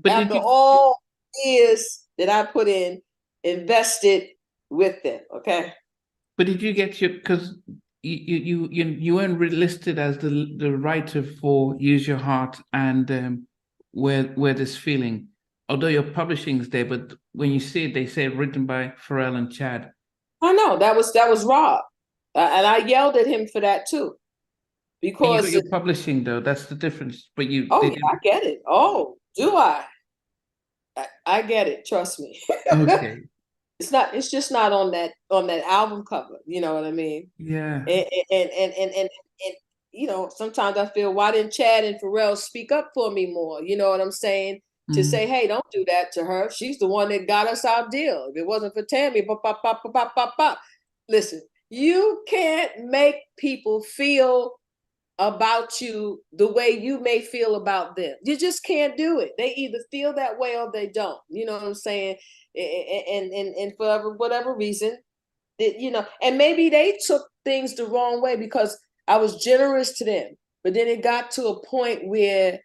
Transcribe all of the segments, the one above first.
But after all years that I put in, invested with them. Okay. But did you get your, because you weren't listed as the writer for Use Your Heart and where This Feeling, although your publishing's there, but when you see it, they say written by Pharrell and Chad. I know that was Rob, and I yelled at him for that too, because You're publishing though. That's the difference. But oh yeah, I get it. Oh, do I? I get it. Trust me. Okay. It's just not on that album cover. You know what I mean? Yeah. And you know, sometimes I feel, why didn't Chad and Pharrell speak up for me more? You know what I'm saying? To say, hey, don't do that to her. She's the one that got us our deal. If it wasn't for Tammy, listen, you can't make people feel about you the way you may feel about them. You just can't do it. They either feel that way or they don't. You know what I'm saying? And for whatever reason, you know, and maybe they took things the wrong way because I was generous to them. But then it got to a point where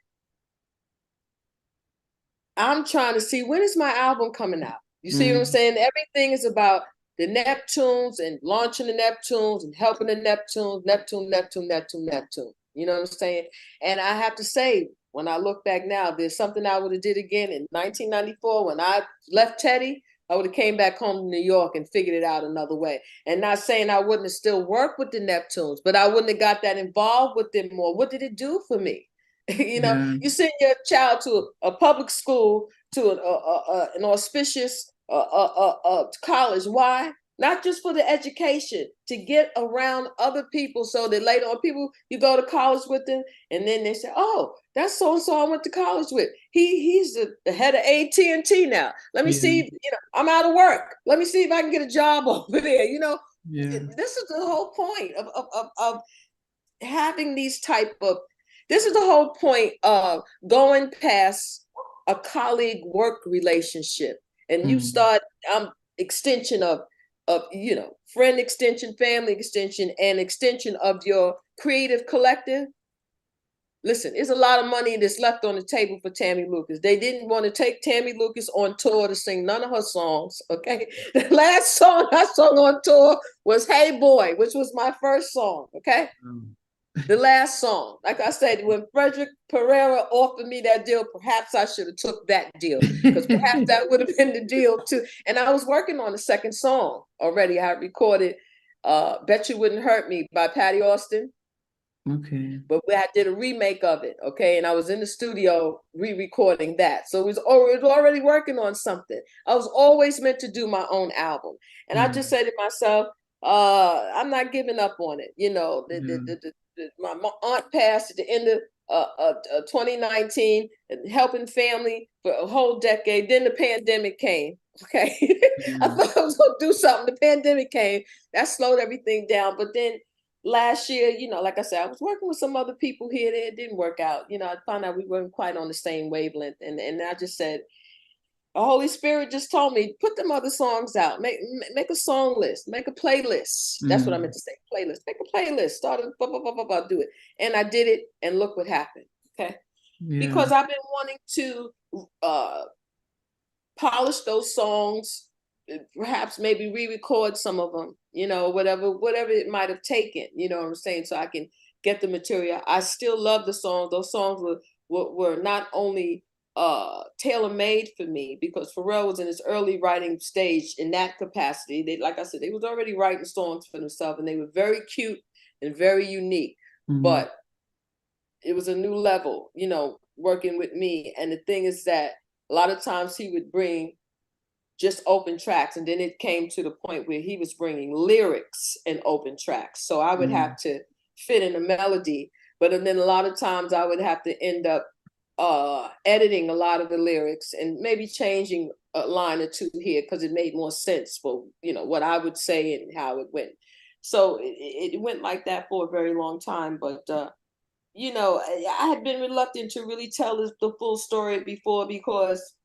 I'm trying to see, when is my album coming out? You see what I'm saying? Everything is about the Neptunes and launching the Neptunes and helping the Neptunes, Neptune. You know what I'm saying? And I have to say, when I look back now, there's something I would have did again in 1994 when I left Teddy. I would have came back home to New York and figured it out another way. And not saying I wouldn't have still worked with the Neptunes, but I wouldn't have got that involved with them more. What did it do for me? You know, you send your child to a public school, to an auspicious college. Why? Not just for the education, to get around other people so that later on people, you go to college with them and then they say, oh, that's so-and-so I went to college with. He's the head of AT&T now. Let me see, you know, I'm out of work. Let me see if I can get a job over there. You know, this is the whole point of having these type of, this is the whole point of going past a colleague work relationship, and you start extension of you know, friend extension, family extension, and extension of your creative collective. Listen, there's a lot of money that's left on the table for Tammy Lucas. They didn't want to take Tammy Lucas on tour to sing none of her songs. Okay, the last song I sung on tour was "Hey Boy," which was my first song. Okay. The last song, like I said, when Frederick Pereira offered me that deal, perhaps I should have took that deal, because perhaps that would have been the deal too. And I was working on the second song already. I recorded "Bet You Wouldn't Hurt Me" by Patty Austin. Okay. But I did a remake of it, okay? And I was in the studio re-recording that. So it was already working on something. I was always meant to do my own album. And I just said to myself, I'm not giving up on it. You know, my aunt passed at the end of 2019, helping family for a whole decade. Then the pandemic came. Okay. I thought I was going to do something. The pandemic came. That slowed everything down. But then last year, you know, like I said, I was working with some other people here. It didn't work out. You know, I found out we weren't quite on the same wavelength. And I just said, the Holy Spirit just told me, put them other songs out. Make a song list. Make a playlist. That's what I meant to say. Playlist. Make a playlist. Start it, do it. And I did it, and look what happened. Okay. Because I've been wanting to polish those songs, perhaps maybe re-record some of them, you know, whatever it might have taken, you know what I'm saying, so I can get the material. I still love the songs. Those songs were not only tailor-made for me, because Pharrell was in his early writing stage in that capacity. They, like I said, they was already writing songs for themselves, and they were very cute and very unique. But it was a new level, you know, working with me. And the thing is that a lot of times he would bring just open tracks, and then it came to the point where he was bringing lyrics and open tracks. So I would have to fit in a melody, but then a lot of times I would have to end up editing a lot of the lyrics and maybe changing a line or two here because it made more sense for, you know, what I would say and how it went. So it went like that for a very long time. But you know, I had been reluctant to really tell the full story before, because,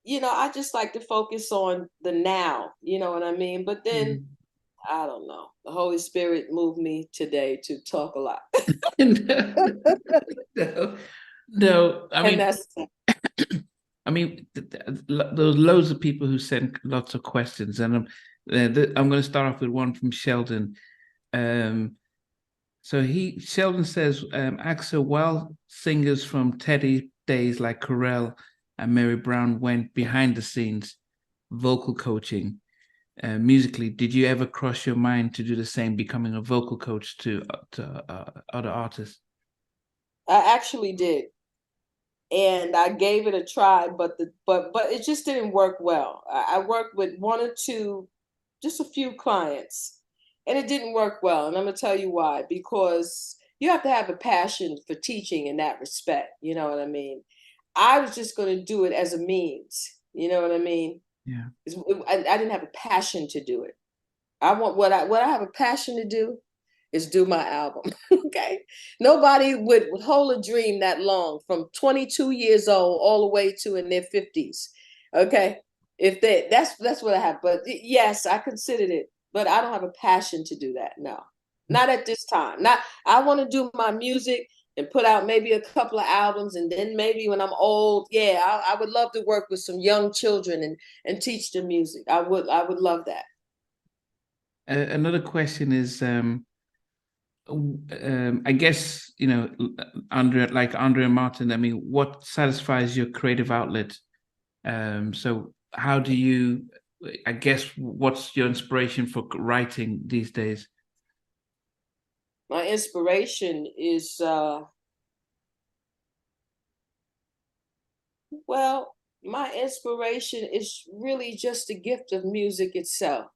you know, I just like to focus on the now, you know what I mean? But then, I don't know, the Holy Spirit moved me today to talk a lot. No. No, I And mean, that's there's loads of people who sent lots of questions, and I'm going to start off with one from Sheldon. Sheldon says, AXA, while singers from Teddy days like Corel and Mary Brown went behind the scenes, vocal coaching, musically, did you ever cross your mind to do the same, becoming a vocal coach to other artists? I actually did. And I gave it a try, but it just didn't work well. I worked with one or two, just a few clients, and it didn't work well. And I'm gonna tell you why. Because you have to have a passion for teaching in that respect. You know what I mean? I was just gonna do it as a means. You know what I mean? Yeah. I didn't have a passion to do it. I want what I have a passion to do is do my album. Okay. Nobody would hold a dream that long from 22 years old all the way to in their 50s. Okay. If that's what I have. But yes, I considered it, but I don't have a passion to do that. No, not at this time. I want to do my music and put out maybe a couple of albums. And then maybe when I'm old, yeah, I would love to work with some young children and teach them music. I would love that. Another question is, I guess, Andrea Martin, I mean, what satisfies your creative outlet? So how do you, I guess, what's your inspiration for writing these days? My inspiration is, my inspiration is really just the gift of music itself.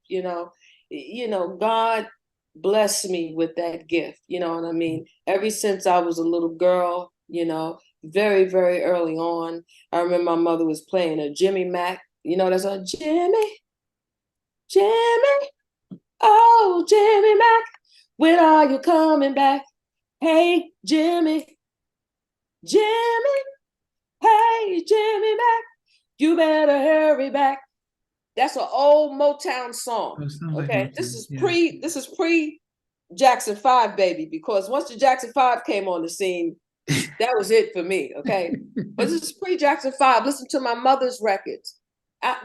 God blessed me with that gift. You know what I mean? Ever since I was a little girl, very, very early on, I remember my mother was playing a Jimmy Mack. That's a Jimmy, oh, Jimmy Mack, when are you coming back? Hey, Jimmy, hey, Jimmy Mack, you better hurry back. That's an old Motown song. Okay, Like this is Motown, pre Jackson 5, baby, because once the Jackson 5 came on the scene, that was it for me. Okay, but this is pre Jackson 5. Listen to my mother's records.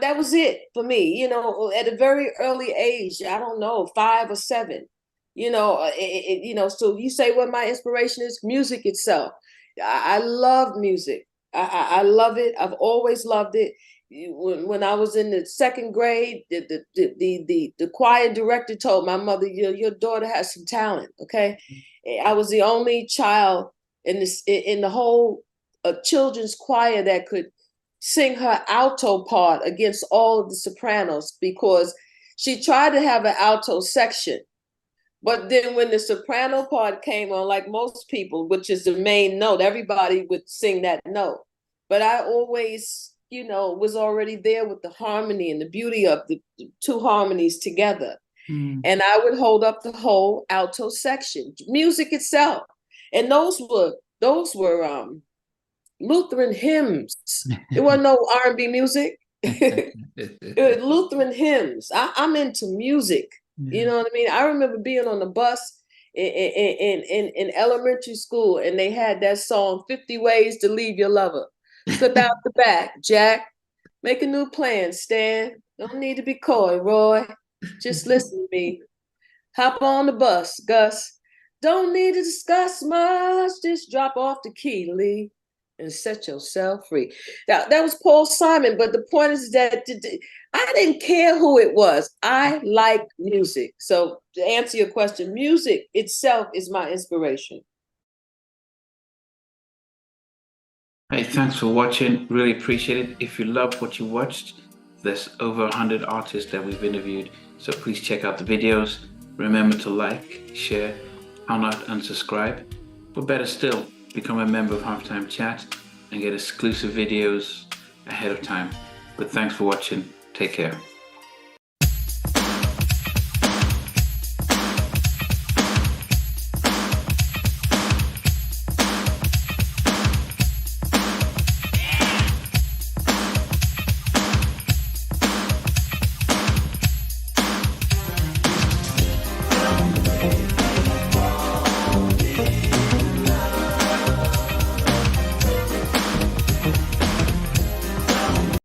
That was it for me. At a very early age, I don't know, 5 or 7. So you say what my inspiration is? Music itself. I love music. I love it. I've always loved it. When I was in the 2nd grade, the choir director told my mother, your daughter has some talent. Okay, I was the only child in the whole children's choir that could sing her alto part against all of the sopranos, because she tried to have an alto section. But then when the soprano part came on, like most people, which is the main note, everybody would sing that note. But I always, was already there with the harmony and the beauty of the two harmonies together. And I would hold up the whole alto section, music itself. And those were Lutheran hymns. It wasn't no R&B music. It was Lutheran hymns. I'm into music. Yeah. You know what I mean? I remember being on the bus in elementary school, and they had that song, 50 Ways to Leave Your Lover. Slip out the back, Jack. Make a new plan, Stan. Don't need to be coy, Roy. Just listen to me. Hop on the bus, Gus. Don't need to discuss much. Just drop off the key, Lee, and set yourself free. That was Paul Simon, but the point is that I didn't care who it was. I like music. So to answer your question, music itself is my inspiration. Hey, thanks for watching. Really appreciate it. If you loved what you watched, there's over 100 artists that we've interviewed. So please check out the videos. Remember to like, share, how not unsubscribe. But better still, become a member of Halftime Chat and get exclusive videos ahead of time. But thanks for watching. Take care.